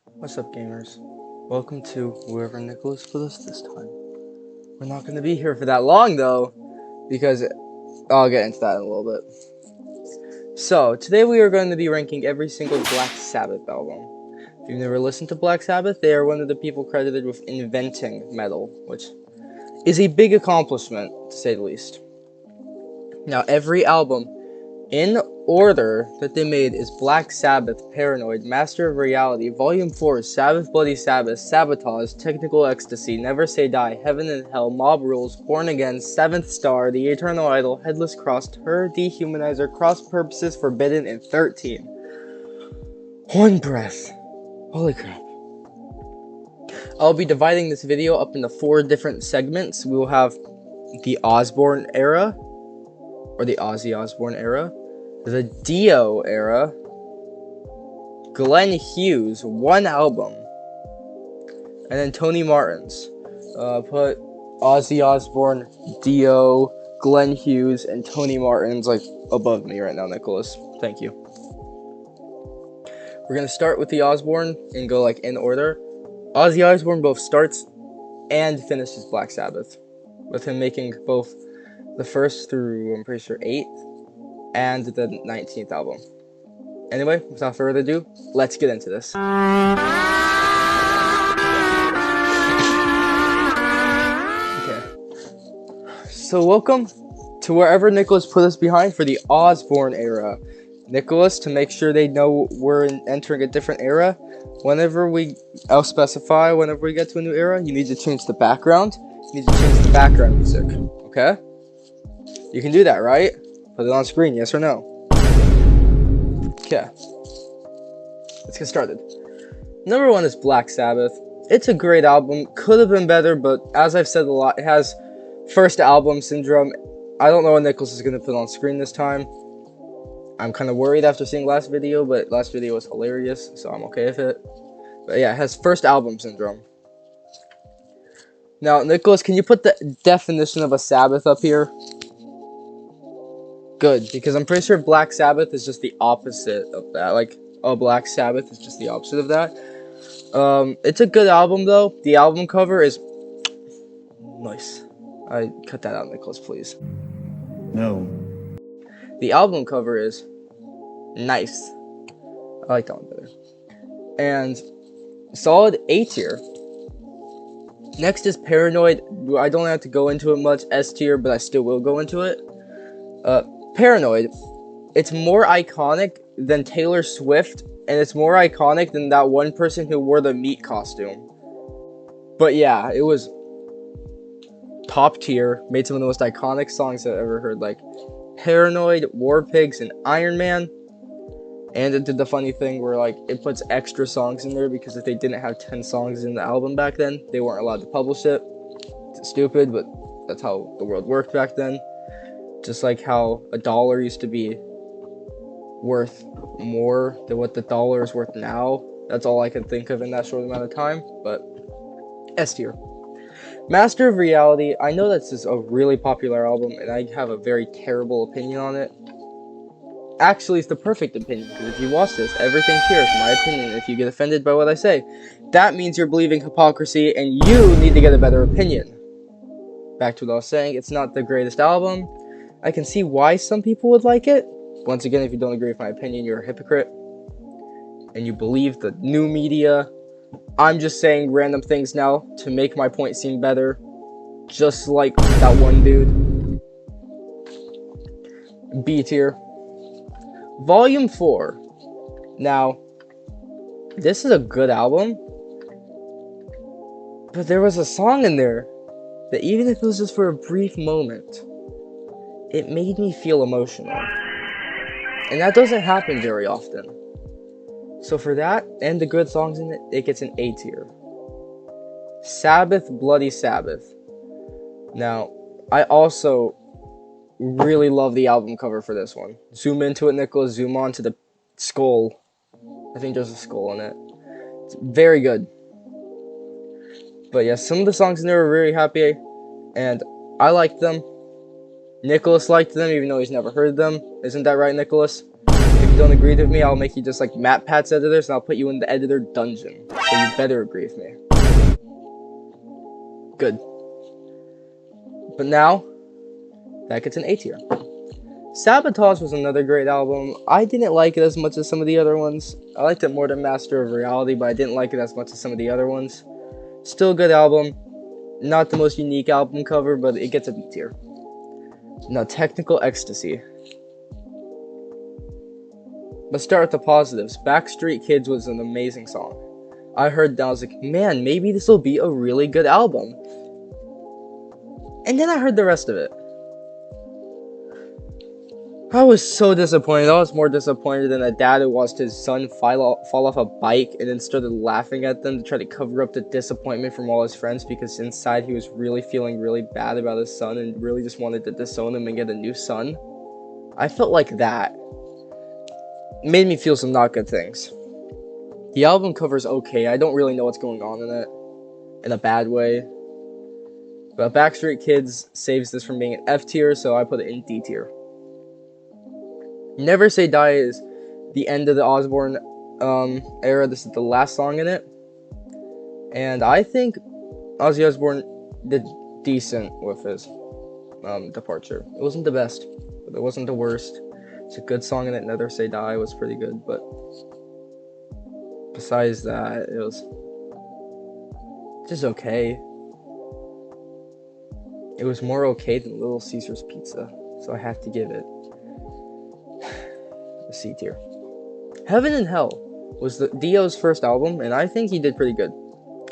What's up, gamers? Welcome to wherever Nicholas put us this time. We're not going to be here for that long, though, because I'll get into that in a little bit. So, today we are going to be ranking every single Black Sabbath album. If you've never listened to Black Sabbath, they are one of the people credited with inventing metal, which is a big accomplishment, to say the least. Now, every album in order that they made is Black Sabbath, Paranoid, Master of Reality, Volume 4, Sabbath, Bloody Sabbath, Sabotage, Technical Ecstasy, Never Say Die, Heaven and Hell, Mob Rules, Born Again, Seventh Star, The Eternal Idol, Headless Cross, Terror, Dehumanizer, Cross Purposes, Forbidden, and 13. One breath. Holy crap. I'll be dividing this video up into 4 different segments. We will have the Osbourne era, or the Ozzy Osbourne era, the Dio era, Glenn Hughes, one album, and then Tony Martin's. Put Ozzy Osbourne, Dio, Glenn Hughes, and Tony Martin's like above me right now, Nicholas. Thank you. We're gonna start with the Osbourne and go like in order. Ozzy Osbourne both starts and finishes Black Sabbath, with him making both the first through, I'm pretty sure, 8th and the 19th album. Anyway, without further ado, let's get into this. Okay. So welcome to wherever Nicholas put us behind for the Osbourne era. Nicholas, to make sure they know we're entering a different era, I'll specify whenever we get to a new era, you need to change the background. You need to change the background music, okay? You can do that, right? Put it on screen, yes or no? Okay. Let's get started. Number 1 is Black Sabbath. It's a great album. Could have been better, but as I've said a lot, it has first album syndrome. I don't know what Nicholas is going to put on screen this time. I'm kind of worried after seeing last video, but last video was hilarious, so I'm okay with it. But yeah, it has first album syndrome. Now, Nicholas, can you put the definition of a Sabbath up here? Good, because I'm pretty sure Black Sabbath is just the opposite of that. Like, a Black Sabbath is just the opposite of that. It's a good album, though. The album cover is nice. I cut that out, Nicholas, please. No. The album cover is nice. I like that one better. And solid A tier. Next is Paranoid. I don't have to go into it much. S tier, but I still will go into it. Paranoid, it's more iconic than Taylor Swift, and it's more iconic than that one person who wore the meat costume. But yeah, it was top tier, made some of the most iconic songs I've ever heard, like Paranoid, War Pigs, and Iron Man. And it did the funny thing where like it puts extra songs in there because if they didn't have 10 songs in the album back then, they weren't allowed to publish it. It's stupid, but that's how the world worked back then. Just like how $1 used to be worth more than what the dollar is worth now. That's all I can think of in that short amount of time, but S tier. Master of Reality, I know this is a really popular album, and I have a very terrible opinion on it. Actually, it's the perfect opinion, because if you watch this, everything here is my opinion. If you get offended by what I say, that means you're believing hypocrisy, and you need to get a better opinion. Back to what I was saying, it's not the greatest album. I can see why some people would like it. Once again, if you don't agree with my opinion, you're a hypocrite. And you believe the new media. I'm just saying random things now to make my point seem better. Just like that one dude. B tier. Volume 4. Now, this is a good album. But there was a song in there that even if it was just for a brief moment, it made me feel emotional. And that doesn't happen very often. So for that, and the good songs in it, it gets an A tier. Sabbath, Bloody Sabbath. Now, I also really love the album cover for this one. Zoom into it, Nicholas. Zoom on to the skull. I think there's a skull in it. It's very good. But yeah, some of the songs in there were very happy, and I liked them. Nicholas liked them, even though he's never heard them. Isn't that right, Nicholas? If you don't agree with me, I'll make you just like Matt Pat's editors, and I'll put you in the editor dungeon. so you better agree with me. Good. But now, that gets an A tier. Sabotage was another great album. I didn't like it as much as some of the other ones. I liked it more than Master of Reality, but I didn't like it as much as some of the other ones. Still a good album. Not the most unique album cover, but it gets a B tier. Now, Technical Ecstasy. Let's start with the positives. Backstreet Kids was an amazing song. I heard that, I was like, man, maybe this will be a really good album. And then I heard the rest of it. I was so disappointed. I was more disappointed than a dad who watched his son fall off a bike and then started laughing at them to try to cover up the disappointment from all his friends, because inside he was really feeling really bad about his son and really just wanted to disown him and get a new son. I felt like that. It made me feel some not good things. The album cover is okay. I don't really know what's going on in it in a bad way. But Backstreet Kids saves this from being an F tier, so I put it in D tier. Never Say Die is the end of the Osbourne era. This is the last song in it. And I think Ozzy Osbourne did decent with his departure. It wasn't the best, but it wasn't the worst. It's a good song in it. Never Say Die was pretty good, but besides that, it was just okay. It was more okay than Little Caesar's Pizza, so I have to give it a C tier. Heaven and Hell was Dio's first album, and I think he did pretty good.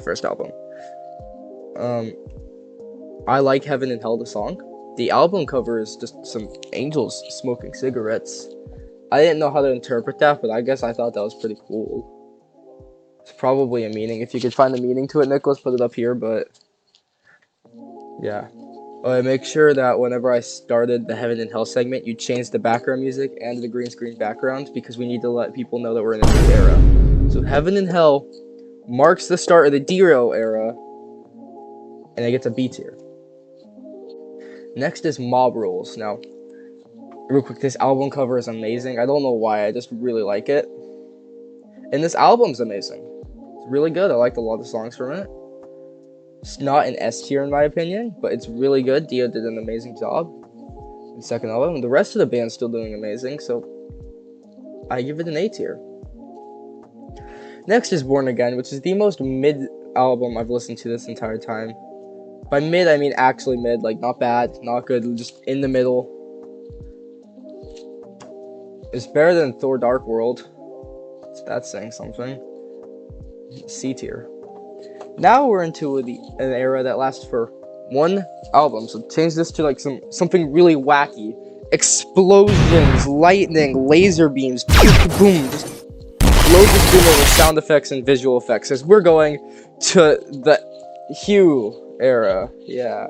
First album. I like Heaven and Hell, the song. The album cover is just some angels smoking cigarettes. I didn't know how to interpret that, but I guess I thought that was pretty cool. It's probably a meaning. If you could find a meaning to it, Nicholas, put it up here, but yeah. Make sure that whenever I started the Heaven and Hell segment, you change the background music and the green screen background, because we need to let people know that we're in a new era. So Heaven and Hell marks the start of the Dio era, and it gets a B tier. Next is Mob Rules. Now, real quick, this album cover is amazing. I don't know why, I just really like it. And this album's amazing. It's really good. I liked a lot of the songs from it. It's not an S tier in my opinion, but it's really good. Dio did an amazing job in the second album. The rest of the band's still doing amazing, so I give it an A tier. Next is Born Again, which is the most mid album I've listened to this entire time. By mid, I mean actually mid, like not bad, not good, just in the middle. It's better than Thor Dark World. So that's saying something. C tier. Now we're into an era that lasts for one album, so change this to like something really wacky. Explosions, lightning, laser beams, boom, just load this room with sound effects and visual effects, as we're going to the Hugh era. Yeah.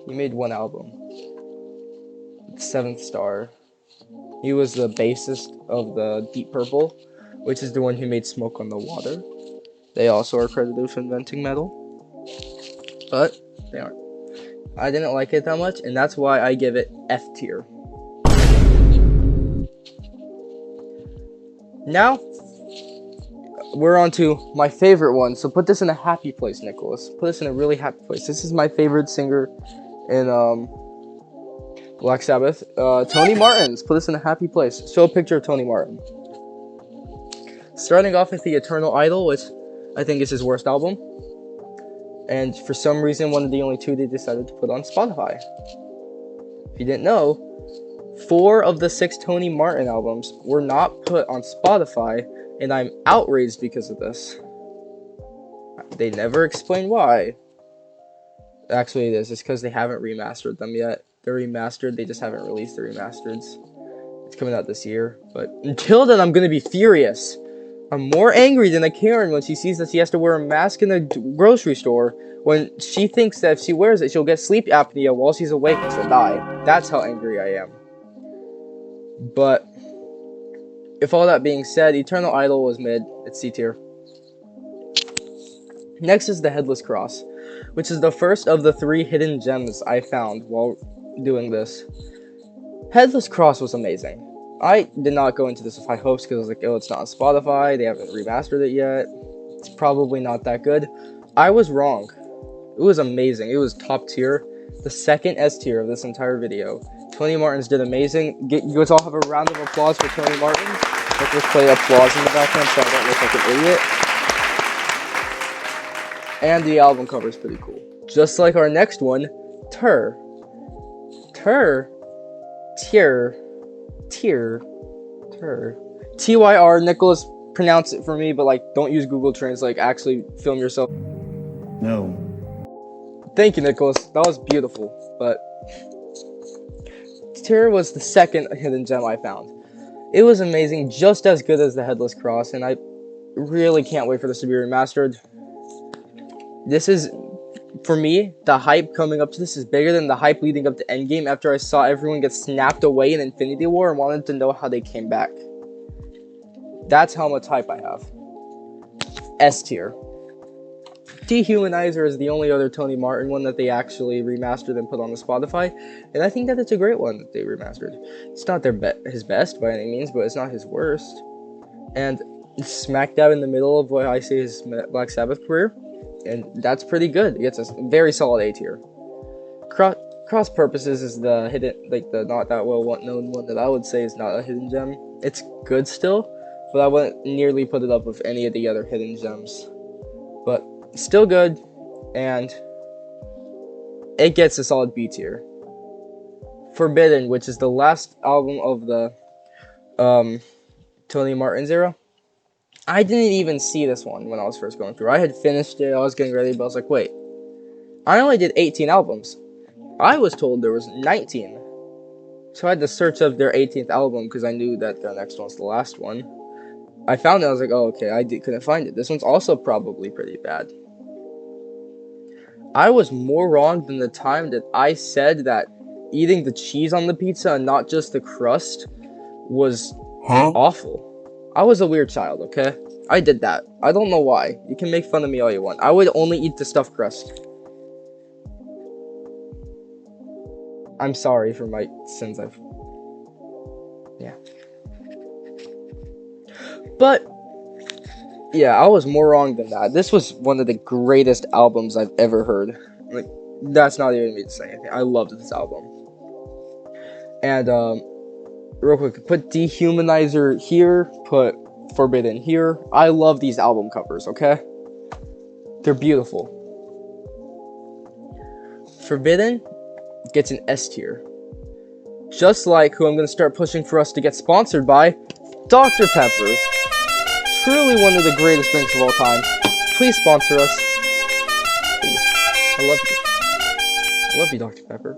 He made one album. Seventh Star. He was the bassist of the Deep Purple, which is the one who made Smoke on the Water. They also are credited with inventing metal, but they aren't. I didn't like it that much, and that's why I give it F tier. Now, we're on to my favorite one, so put this in a happy place, Nicholas. Put this in a really happy place. This is my favorite singer in Black Sabbath. Tony Martin's. Put this in a happy place. Show a picture of Tony Martin. Starting off with The Eternal Idol, which I think is his worst album. And for some reason, one of the only two they decided to put on Spotify. If you didn't know, 4 of the 6 Tony Martin albums were not put on Spotify, and I'm outraged because of this. They never explain why. Actually, it is. It's because they haven't remastered them yet. They're remastered, they just haven't released the remasters. It's coming out this year. But until then, I'm going to be furious. I'm more angry than a Karen when she sees that she has to wear a mask in a grocery store, when she thinks that if she wears it, she'll get sleep apnea while she's awake and she'll die. That's how angry I am. But if all that being said, Eternal Idol was mid. It's C tier. Next is The Headless Cross, which is the first of the 3 hidden gems I found while doing this. Headless Cross was amazing. I did not go into this with high hopes because I was like, oh, it's not on Spotify. They haven't remastered it yet. It's probably not that good. I was wrong. It was amazing. It was top tier. The second S tier of this entire video. Tony Martins did amazing. You guys all have a round of applause for Tony Martins. Let's just play applause in the background so I don't look like an idiot. And the album cover is pretty cool. Just like our next one, Tier. Tyr. Nicholas, pronounce it for me, but like, don't use Google Translate. Actually, film yourself. No. Thank you, Nicholas. That was beautiful. But Tyr was the second hidden gem I found. It was amazing, just as good as the Headless Cross, and I really can't wait for this to be remastered. This is, for me, the hype coming up to this is bigger than the hype leading up to Endgame after I saw everyone get snapped away in Infinity War and wanted to know how they came back. That's how much hype I have. S tier. Dehumanizer is the only other Tony Martin one that they actually remastered and put on the Spotify, and I think that it's a great one that they remastered. It's not his best by any means, but it's not his worst. And it's smack dab in the middle of what I say is Black Sabbath career, and that's pretty good. It gets a very solid A tier. Cross Purposes is the hidden, like the not that well known one that I would say is not a hidden gem. It's good still, but I wouldn't nearly put it up with any of the other hidden gems. But still good, and it gets a solid B tier. Forbidden, which is the last album of the Tony Martin's era. I didn't even see this one when I was first going through. I had finished it, I was getting ready, but I was like, wait, I only did 18 albums. I was told there was 19. So I had to search up their 18th album because I knew that their next one's the last one. I found it, I was like, oh, okay, couldn't find it. This one's also probably pretty bad. I was more wrong than the time that I said that eating the cheese on the pizza and not just the crust was awful. I was a weird child, okay? I did that. I don't know why. You can make fun of me all you want. I would only eat the stuffed crust. I'm sorry for my sins. Yeah. But yeah, I was more wrong than that. This was one of the greatest albums I've ever heard. Like, that's not even me to say anything. I loved this album. And real quick, put Dehumanizer here, put Forbidden here. I love these album covers, okay? They're beautiful. Forbidden gets an S tier. Just like who I'm going to start pushing for us to get sponsored by, Dr. Pepper. Truly one of the greatest drinks of all time. Please sponsor us. Please. I love you. I love you, Dr. Pepper.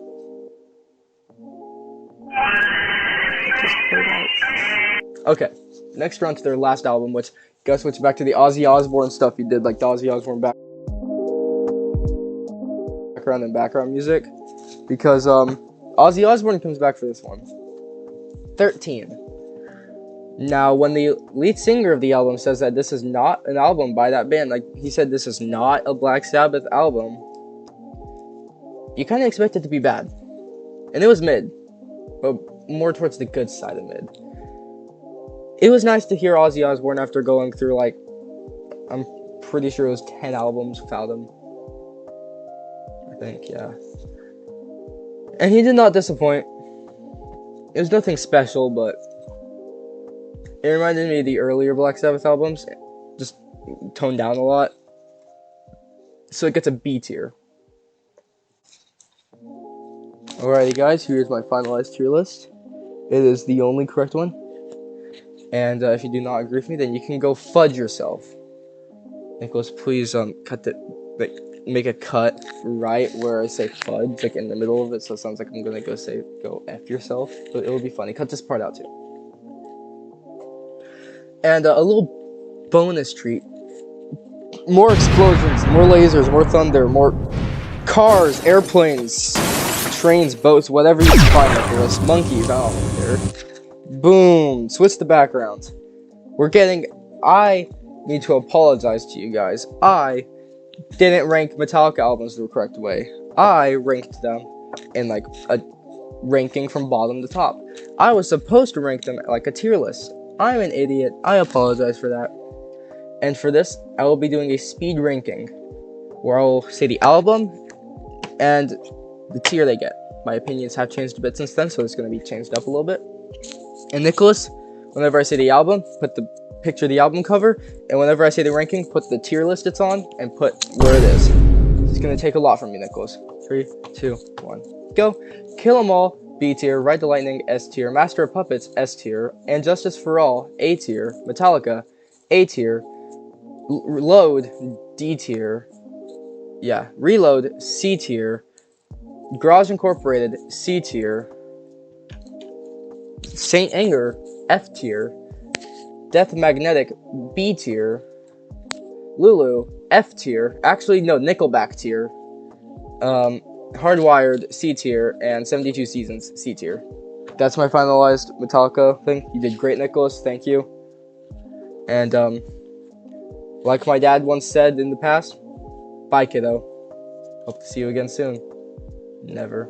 Okay, next round to their last album, which gotta switch back to the Ozzy Osbourne stuff he did, like the Ozzy Osbourne background and background music, because Ozzy Osbourne comes back for this one. 13. Now, when the lead singer of the album says that this is not an album by that band, like he said this is not a Black Sabbath album, you kind of expect it to be bad. And it was mid, but more towards the good side of mid. It was nice to hear Ozzy Osbourne after going through, like, I'm pretty sure it was 10 albums without him. I think, yeah. And he did not disappoint. It was nothing special, but it reminded me of the earlier Black Sabbath albums, just toned down a lot. So it gets a B tier. Alrighty guys, here's my finalized tier list. It is the only correct one. And if you do not agree with me, then you can go fudge yourself. Nicholas, please make a cut right where I say fudge, like in the middle of it, so it sounds like I'm gonna go F yourself. But it will be funny. Cut this part out too. And a little bonus treat. More explosions, more lasers, more thunder, more cars, airplanes, trains, boats, whatever you can find up there. Monkeys, I don't care. Boom! Switch the background. I need to apologize to you guys. I didn't rank Metallica albums the correct way. I ranked them in like a ranking from bottom to top. I was supposed to rank them like a tier list. I'm an idiot. I apologize for that. And for this, I will be doing a speed ranking where I will say the album and the tier they get. My opinions have changed a bit since then, so it's going to be changed up a little bit. And Nicholas, whenever I say the album, put the picture of the album cover, and whenever I say the ranking, put the tier list it's on and put where it is. It's going to take a lot from you, Nicholas. 3, 2, 1, go. Kill 'Em All, B tier. Ride the Lightning, S tier. Master of Puppets, S tier. And Justice for All, A tier. Metallica, A tier. Load, D tier. Yeah, Reload, C tier. Garage Incorporated, C tier. Saint Anger, F tier. Death Magnetic, B tier. Lulu, F tier. Actually, no, Nickelback tier. Hardwired, C tier. And 72 Seasons, C tier. That's my finalized Metallica thing. You did great, Nicholas. Thank you. And, like my dad once said in the past, bye, kiddo. Hope to see you again soon. Never.